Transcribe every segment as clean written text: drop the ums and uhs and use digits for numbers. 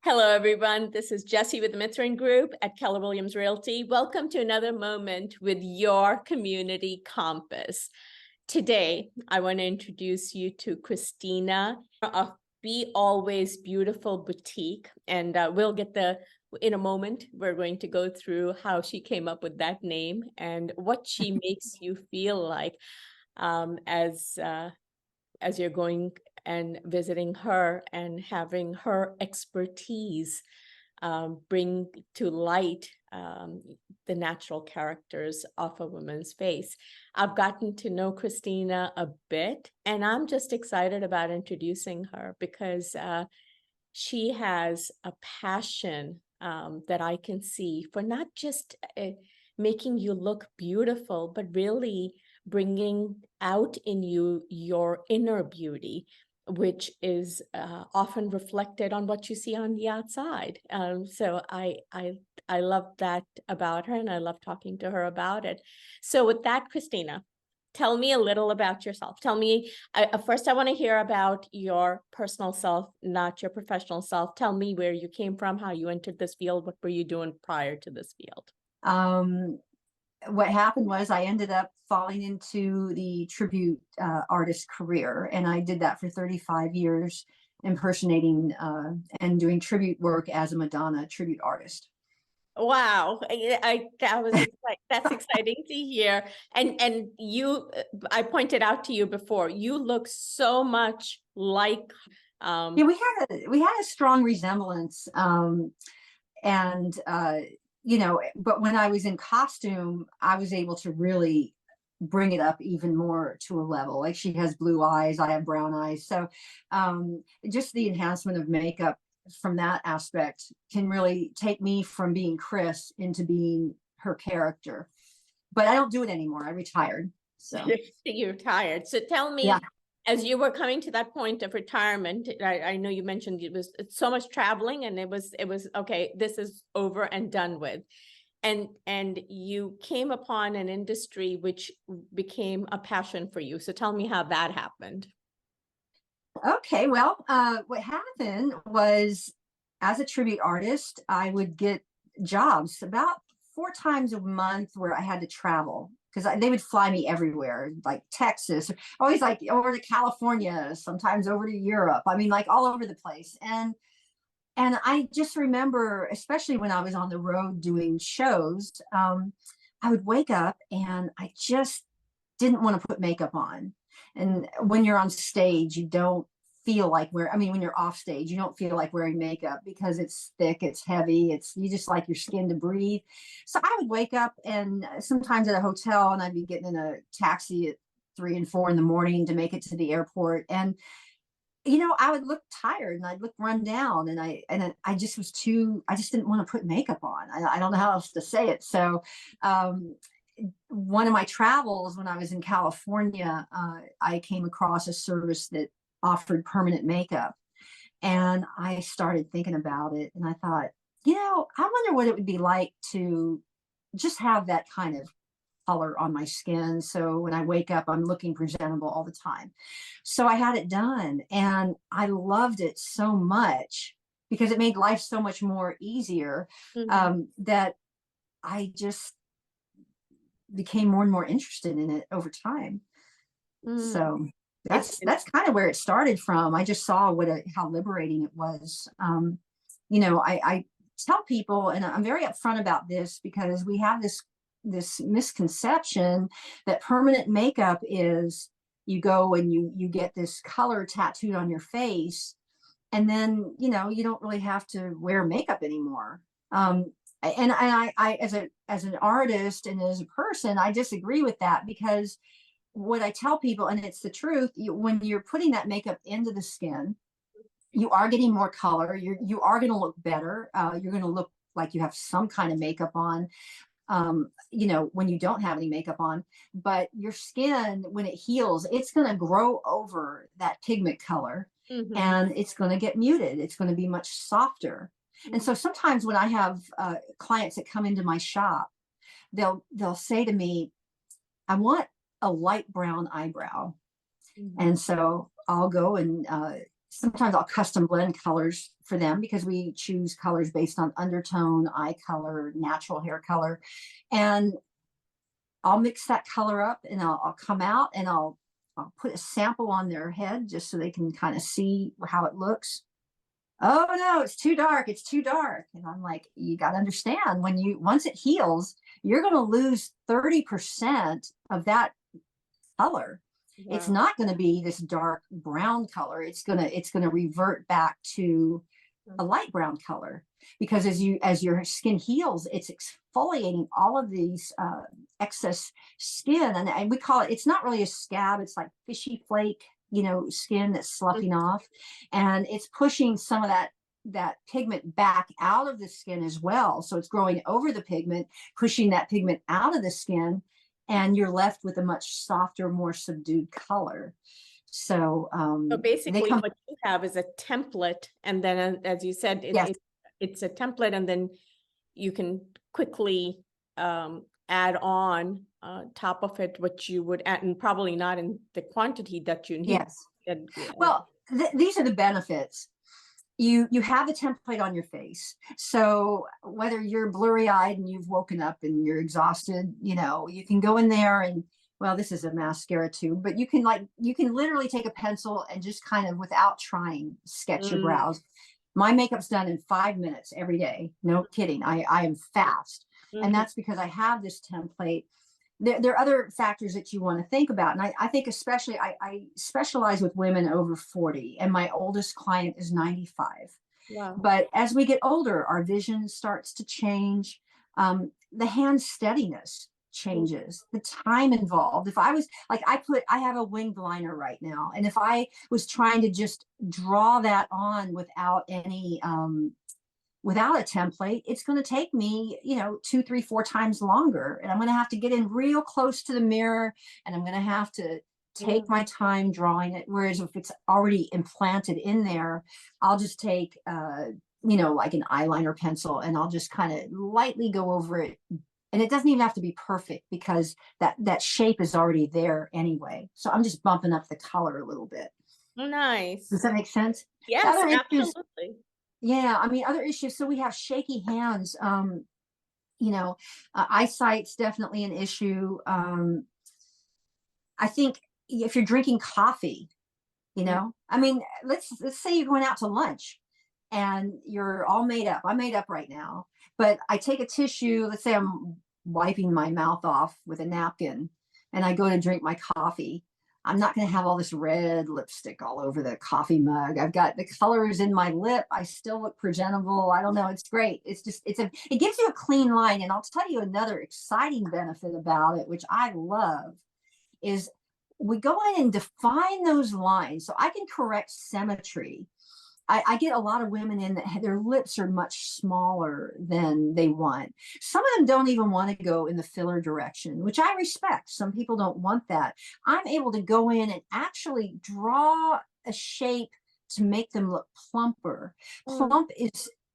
Hello, everyone. This is Jessie with the Mithrin Group at Keller Williams Realty. Welcome to another moment with your community compass. Today, I want to introduce you to Christina of Be Always Beautiful Boutique. And in a moment, we're going to go through how she came up with that name and what she makes you feel like as you're going and visiting her and having her expertise bring to light the natural characters of a woman's face. I've gotten to know Christina a bit, and I'm just excited about introducing her because she has a passion that I can see for not just making you look beautiful, but really bringing out in you your inner beauty, which is often reflected on what you see on the outside. So I love that about her, and I love talking to her about it. So with that, Christina, tell me a little about yourself. Tell me, first I want to hear about your personal self, not your professional self. Tell me where you came from, how you entered this field, what were you doing prior to this field? What happened was I ended up falling into the tribute artist career, and I did that for 35 years, impersonating and doing tribute work as a Madonna tribute artist. Wow, that's exciting to hear. And you, I pointed out to you before, you look so much like. Yeah, we had a strong resemblance, and but when I was in costume, I was able to really bring it up even more to a level. Like, she has blue eyes, I have brown eyes, so just the enhancement of makeup from that aspect can really take me from being Chris into being her character. But I don't do it anymore. I retired. So You're tired. So tell me, yeah. as you were coming to that point of retirement, I know you mentioned it's so much traveling, and it was okay, this is over and done with. And you came upon an industry which became a passion for you. So tell me how that happened. Okay, well, what happened was, as a tribute artist, I would get jobs about 4 times a month where I had to travel, because they would fly me everywhere, like Texas, always like over to California, sometimes over to Europe. I mean, like all over the place. And I just remember, especially when I was on the road doing shows, I would wake up and I just didn't want to put makeup on. And when you're on stage, you don't feel like when you're off stage, you don't feel like wearing makeup because it's thick, it's heavy, you just like your skin to breathe. So I would wake up, and sometimes at a hotel, and I'd be getting in a taxi at 3 and 4 in the morning to make it to the airport. And I would look tired and I'd look run down, and I just didn't want to put makeup on. I don't know how else to say it. So one of my travels when I was in California, I came across a service that offered permanent makeup, and I started thinking about it, and I thought, I wonder what it would be like to just have that kind of color on my skin, so when I wake up, I'm looking presentable all the time. So I had it done, and I loved it so much because it made life so much more easier, that I just became more and more interested in it over time. So that's kind of where it started from. I just saw how liberating it was. I tell people, and I'm very upfront about this, because we have this misconception that permanent makeup is, you go and you get this color tattooed on your face, and then you don't really have to wear makeup anymore. And I as an artist and as a person, I disagree with that, because what I tell people, and it's the truth, when you're putting that makeup into the skin, you are getting more color. You are going to look better. You're going to look like you have some kind of makeup on, when you don't have any makeup on. But your skin, when it heals, it's going to grow over that pigment color, and it's going to get muted. It's going to be much softer. And so sometimes when I have clients that come into my shop, they'll say to me, I want a light brown eyebrow. And so I'll go and sometimes I'll custom blend colors for them because we choose colors based on undertone, eye color, natural hair color. And I'll mix that color up and I'll come out and I'll put a sample on their head just so they can kind of see how it looks. Oh no, it's too dark. It's too dark. And I'm like, you got to understand once it heals, you're going to lose 30% of that color. It's Wow. not going to be this dark brown color. It's going to revert back to a light brown color because as your skin heals, it's exfoliating all of these excess skin, and we call it. It's not really a scab. It's like fishy flake, skin that's sloughing off, and it's pushing some of that pigment back out of the skin as well. So it's growing over the pigment, pushing that pigment out of the skin, and you're left with a much softer, more subdued color. So So they basically come. what you have is a template, and then as you said, Yes. it's a template, and then you can quickly add on top of it what you would add, and probably not in the quantity that you need. Yes. And, Well, these are the benefits. You have the template on your face. So whether you're blurry eyed and you've woken up and you're exhausted, you can go in there and, well, this is a mascara too, but you can literally take a pencil and just kind of without trying sketch your brows. My makeup's done in 5 minutes every day. No kidding. I am fast. And that's because I have this template. There are other factors that you want to think about. And I think especially I specialize with women over 40, and my oldest client is 95. Wow. But as we get older, our vision starts to change. The hand steadiness changes, the time involved. If I was like, I have a winged liner right now. And if I was trying to just draw that on without any, without a template, it's going to take me, 2, 3, 4 times longer. And I'm going to have to get in real close to the mirror, and I'm going to have to take my time drawing it. Whereas if it's already implanted in there, I'll just take, like an eyeliner pencil, and I'll just kind of lightly go over it. And it doesn't even have to be perfect because that shape is already there anyway. So I'm just bumping up the color a little bit. Nice. Does that make sense? Yes, Other issues, absolutely. yeah, I mean, other issues. So we have shaky hands. Eyesight's definitely an issue. I think if you're drinking coffee, I mean, let's say you're going out to lunch and you're all made up. I'm made up right now, but I take a tissue. Let's say I'm wiping my mouth off with a napkin and I go to drink my coffee. I'm not going to have all this red lipstick all over the coffee mug. I've got the colors in my lip. I still look presentable. I don't know. It's great. It gives you a clean line. And I'll tell you another exciting benefit about it, which I love, is we go in and define those lines so I can correct symmetry. I get a lot of women in that their lips are much smaller than they want. Some of them don't even want to go in the filler direction, which I respect. Some people don't want that. I'm able to go in and actually draw a shape to make them look plumper. Plump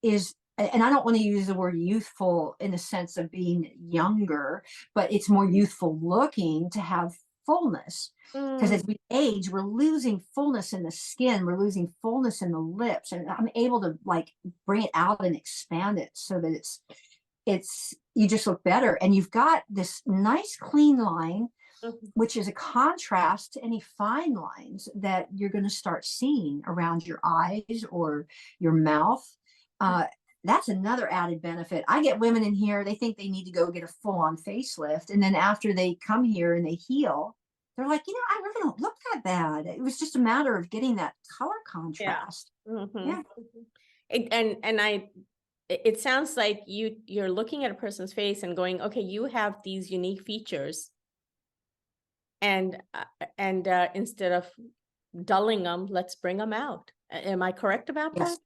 is and I don't want to use the word youthful in the sense of being younger, but it's more youthful looking to have fullness. Because as we age, we're losing fullness in the skin, we're losing fullness in the lips, and I'm able to like bring it out and expand it so that it's you just look better, and you've got this nice clean line, which is a contrast to any fine lines that you're going to start seeing around your eyes or your mouth. That's another added benefit. I get women in here, they think they need to go get a full-on facelift, and then after they come here and they heal, they're like, I really don't look that bad. It was just a matter of getting that color contrast. Yeah. It sounds like you're looking at a person's face and going, okay, you have these unique features, and instead of dulling them, let's bring them out. Am I correct about that?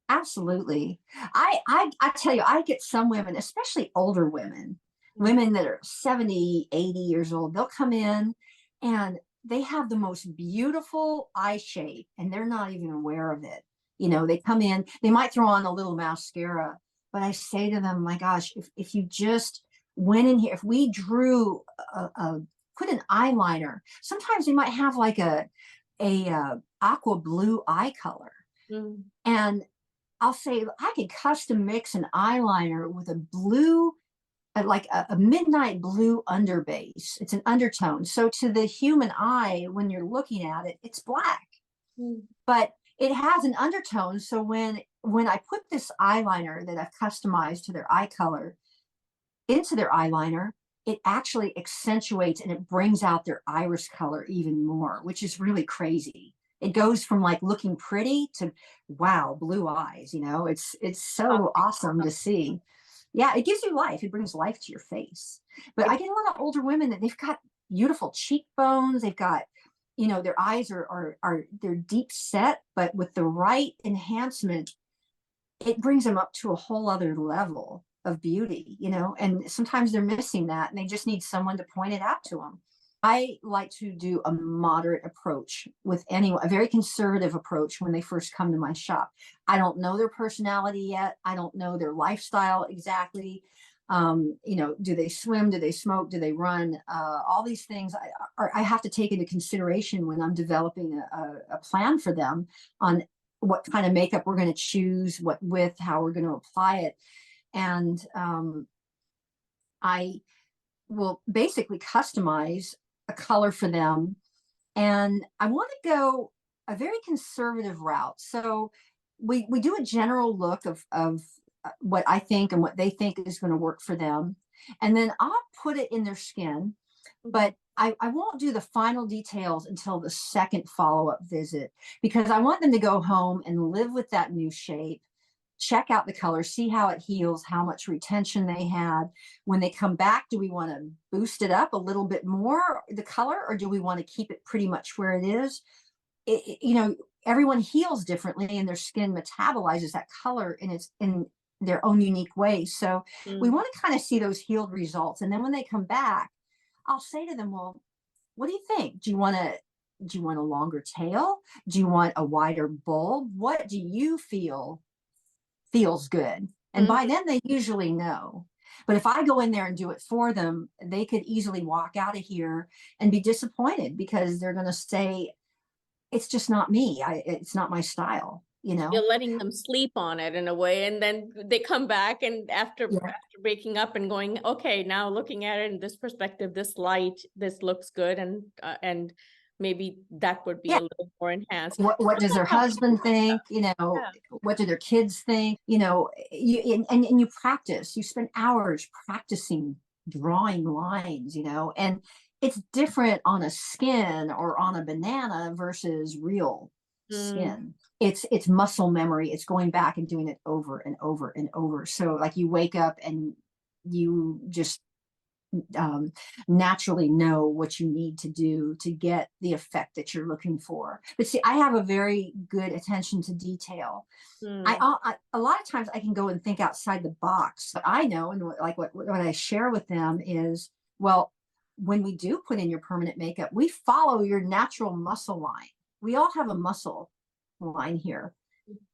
Absolutely. I tell you, I get some women, especially older women that are 70, 80 years old, they'll come in and they have the most beautiful eye shape and they're not even aware of it. They come in, they might throw on a little mascara, but I say to them, my gosh, if you just went in here, if we drew put an eyeliner, sometimes they might have like a aqua blue eye color. Mm. And I'll say I could custom mix an eyeliner with a blue, like a midnight blue underbase. It's an undertone. So to the human eye, when you're looking at it, it's black, Mm. but it has an undertone. So when I put this eyeliner that I've customized to their eye color into their eyeliner, it actually accentuates and it brings out their iris color even more, which is really crazy. It goes from like looking pretty to wow, blue eyes, it's so awesome to see. Yeah, it gives you life. It brings life to your face. But I get a lot of older women that they've got beautiful cheekbones. They've got, their eyes are they're deep set, but with the right enhancement, it brings them up to a whole other level of beauty, and sometimes they're missing that and they just need someone to point it out to them. I like to do a moderate approach with anyone, a very conservative approach when they first come to my shop. I don't know their personality yet. I don't know their lifestyle exactly. Do they swim? Do they smoke? Do they run? All these things I have to take into consideration when I'm developing a plan for them on what kind of makeup we're going to choose, what with, how we're going to apply it. And I will basically customize a color for them. And I want to go a very conservative route. So we do a general look of what I think and what they think is going to work for them. And then I'll put it in their skin, but I won't do the final details until the second follow-up visit, because I want them to go home and live with that new shape, check out the color, see how it heals, how much retention they had. When they come back, do we want to boost it up a little bit more, the color, or do we want to keep it pretty much where it is? Everyone heals differently and their skin metabolizes that color in their own unique way. So we want to kind of see those healed results. And then when they come back, I'll say to them, well, what do you think? Do you want a longer tail? Do you want a wider bulb? What do you feel feels good? And by then they usually know. But if I go in there and do it for them, they could easily walk out of here and be disappointed because they're going to say, it's just not me. It's not my style, You're letting them sleep on it in a way, and then they come back and after breaking up and going, okay, now looking at it in this perspective, this light, this looks good, and maybe that would be a little more enhanced. What does their husband think? What do their kids think? And you practice. You spend hours practicing drawing lines, and it's different on a skin or on a banana versus real skin. It's muscle memory. It's going back and doing it over and over and over. So like you wake up and you just naturally know what you need to do to get the effect that you're looking for. But see, I have a very good attention to detail. I a lot of times I can go and think outside the box, but I know, and like what I share with them is, well, when we do put in your permanent makeup, we follow your natural muscle line. We all have a muscle line here.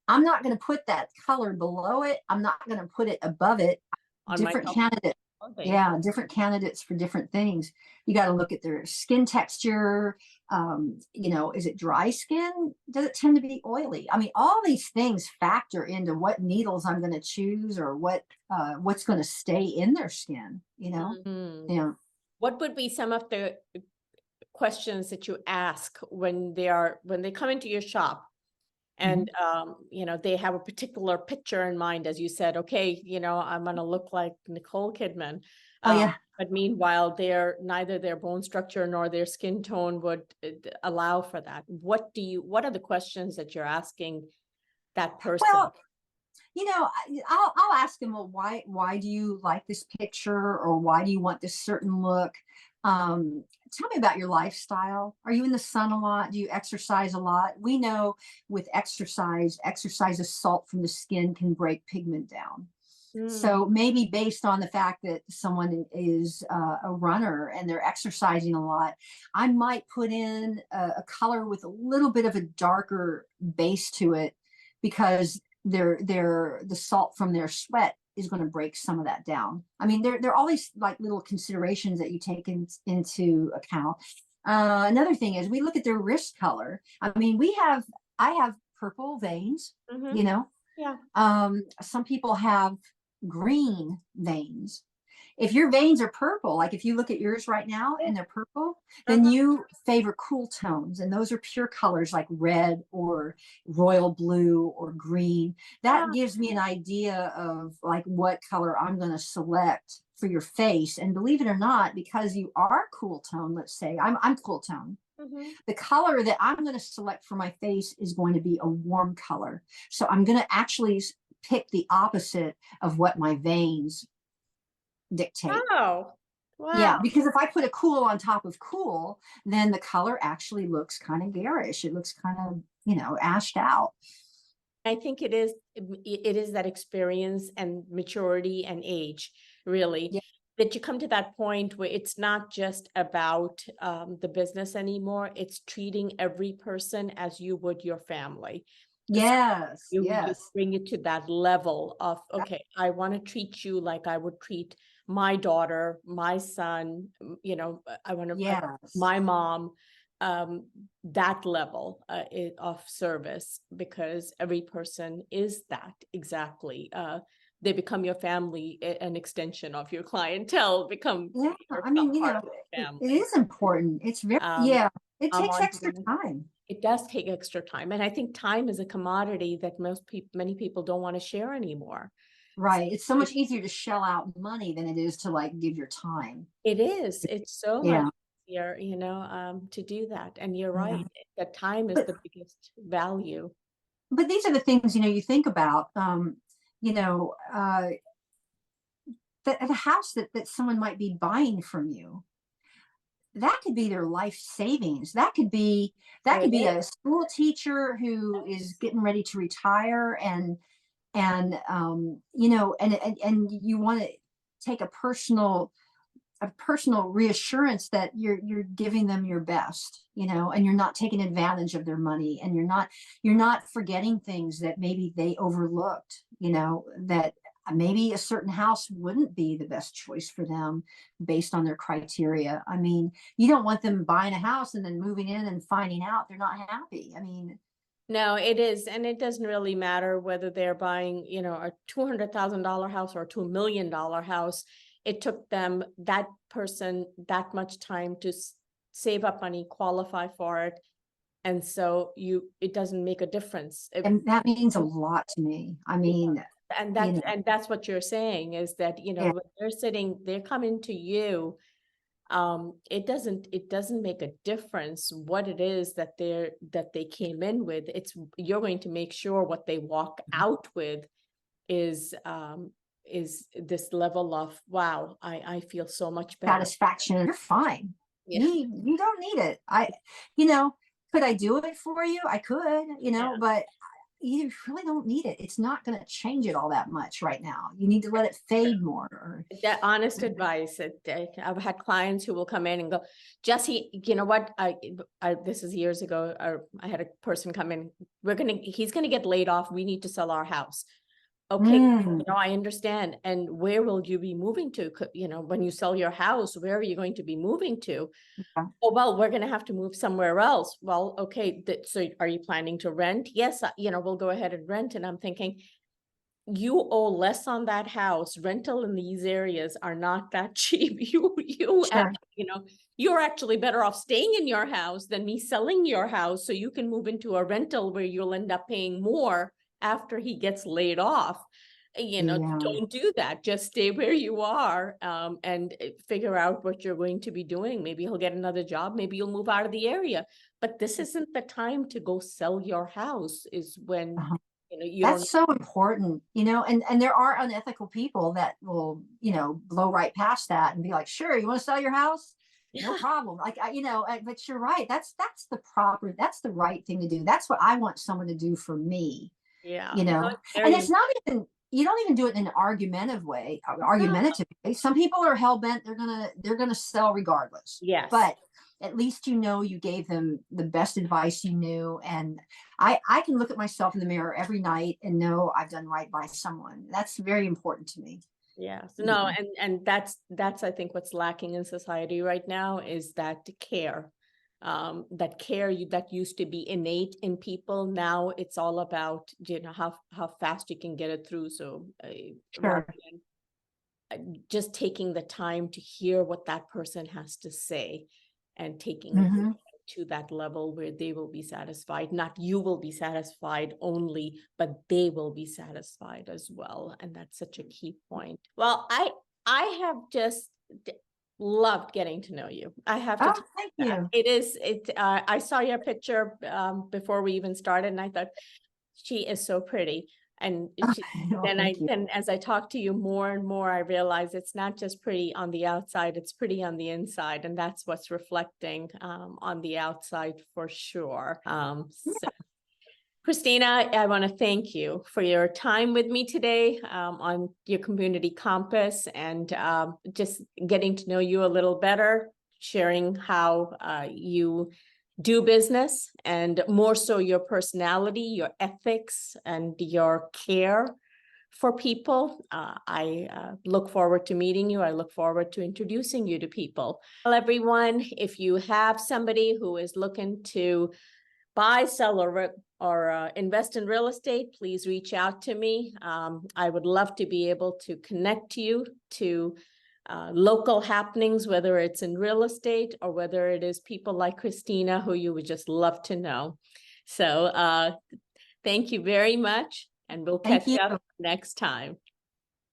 I'm not going to put that color below it. I'm not going to put it above it. Different candidates. Yeah, different candidates for different things. You got to look at their skin texture. Is it dry skin? Does it tend to be oily? I mean, all these things factor into what needles I'm going to choose or what's going to stay in their skin, Yeah. What would be some of the questions that you ask when they come into your shop and they have a particular picture in mind, as you said, okay, I'm going to look like Nicole Kidman. But meanwhile, neither their bone structure nor their skin tone would allow for that. What are the questions that you're asking that person? Well, I'll ask them, well, why do you like this picture, or why do you want this certain look? Tell me about your lifestyle. Are you in the sun a lot? Do you exercise a lot? We know with exercise assault from the skin can break pigment down. So maybe based on the fact that someone is a runner and they're exercising a lot, I might put in a color with a little bit of a darker base to it, because the salt from their sweat is going to break some of that down. I mean, there are always like little considerations that you take into account. Another thing is we look at their wrist color. I mean, I have purple veins, Mm-hmm. you know. Yeah. Some people have green veins. If your veins are purple, like if you look at yours right now and they're purple, then Uh-huh. you favor cool tones. And those are pure colors like red or royal blue or green. That Ah, gives me an idea of like what color I'm going to select for your face. And believe it or not, because you are cool tone, let's say I'm cool tone, mhm. the color that I'm going to select for my face is going to be a warm color. So I'm going to actually pick the opposite of what my veins dictate. Oh, Yeah, wow. because if I put a cool on top of cool, then the color actually looks kind of garish. It looks kind of, ashed out. I think it is that experience and maturity and age, really, Yeah. that you come to that point where it's not just about the business anymore. It's treating every person as you would your family. So Yes. you Yes. bring it to that level of, okay, I want to treat you like I would treat my daughter, my son, I want to, Yes. my mom, that level of service, because every person is that exactly. They become your family, an extension of your clientele, become Yeah. your I mean, part of the it family. is important. It's very, Um, yeah, it I'm takes on extra board. time. It does take extra time, and I think time is a commodity that many people don't want to share anymore. So Right. It's so much easier to shell out money than it is to like give your time. it is. It's so much Yeah. easier, to do that. And you're Yeah. right. That time is But the biggest value. these are the things, you think about. You know, the house that someone might be buying from you, that could be their life savings. That Oh, could it be is. a school teacher who is getting ready to retire, and you want to take a personal reassurance that you're giving them your best, and you're not taking advantage of their money, and you're not forgetting things that maybe they overlooked, that maybe a certain house wouldn't be the best choice for them based on their criteria. I mean, you don't want them buying a house and then moving in and finding out they're not happy. I mean, No, it is. And it doesn't really matter whether they're buying, a $200,000 house or a $2 million house. It took them, that person, that much time to save up money, qualify for it. And so it doesn't make a difference. and that means a lot to me. I Yeah. mean, And you that's know, and that's what you're saying, is that, yeah, when they're coming to you, it doesn't make a difference what it is that they came in with. It's You're going to make sure what they walk out with is this level of, wow, I feel so much better. satisfaction. You're fine. Yeah. You don't need it. You know, could I do it for you? I could, Yeah. but you really don't need it. It's not going to change it all that much right now. You need to let it fade more. That honest advice. I've had clients who will come in and go, Jesse, you know what? This is years ago. I had a person come in. He's gonna get laid off. We need to sell our house. Okay, Mm, I understand. And where will you be moving to? When you sell your house, where are you going to be moving to? yeah, Oh, well, we're going to have to move somewhere else. Well, okay. So are you planning to rent? Yes, we'll go ahead and rent. And I'm thinking, you owe less on that house. Rental in these areas are not that cheap. sure. You're actually better off staying in your house than me selling your house so you can move into a rental where you'll end up paying more after he gets laid off. Yeah. Don't do that. Just stay where you are, and figure out what you're going to be doing. Maybe he'll get another job. Maybe you'll move out of the area. But this isn't the time to go sell your house, is when Uh-huh. you don't. That's so important, and there are unethical people that will, blow right past that and be like, sure, you want to sell your house? No problem. Like, but you're right. That's the right thing to do. That's what I want someone to do for me, Yeah, you no, know, it's and very it's not even, you don't even do it in an no. argumentative way. Some people are hell bent. They're gonna sell regardless, Yes. but at least, you gave them the best advice you knew. And I can look at myself in the mirror every night and know I've done right by someone. That's very important to me. Yes. You No, know? and that's I think what's lacking in society right now is that care. that care that used to be innate in people. Now it's all about, how fast you can get it through. So rather Sure. than just taking the time to hear what that person has to say and taking it Mhm. to that level where they will be satisfied. Not you will be satisfied only, but they will be satisfied as well. And that's such a key point. Well, I have just loved getting to know you. I have to Oh, tell thank you that. you. I saw your picture before we even started, and I thought she is so pretty. And Oh, thank you. then as I talk to you more and more, I realize it's not just pretty on the outside, it's pretty on the inside. And that's what's reflecting on the outside for sure. So Christina, I want to thank you for your time with me today on your Community Compass, and just getting to know you a little better, sharing how you do business, and more so your personality, your ethics, and your care for people. I look forward to meeting you. I look forward to introducing you to people. Well, everyone, if you have somebody who is looking to buy, sell, or invest in real estate, please reach out to me. I would love to be able to connect you to local happenings, whether it's in real estate or whether it is people like Christina who you would just love to know. So thank you very much, and we'll Thank catch you. up next time.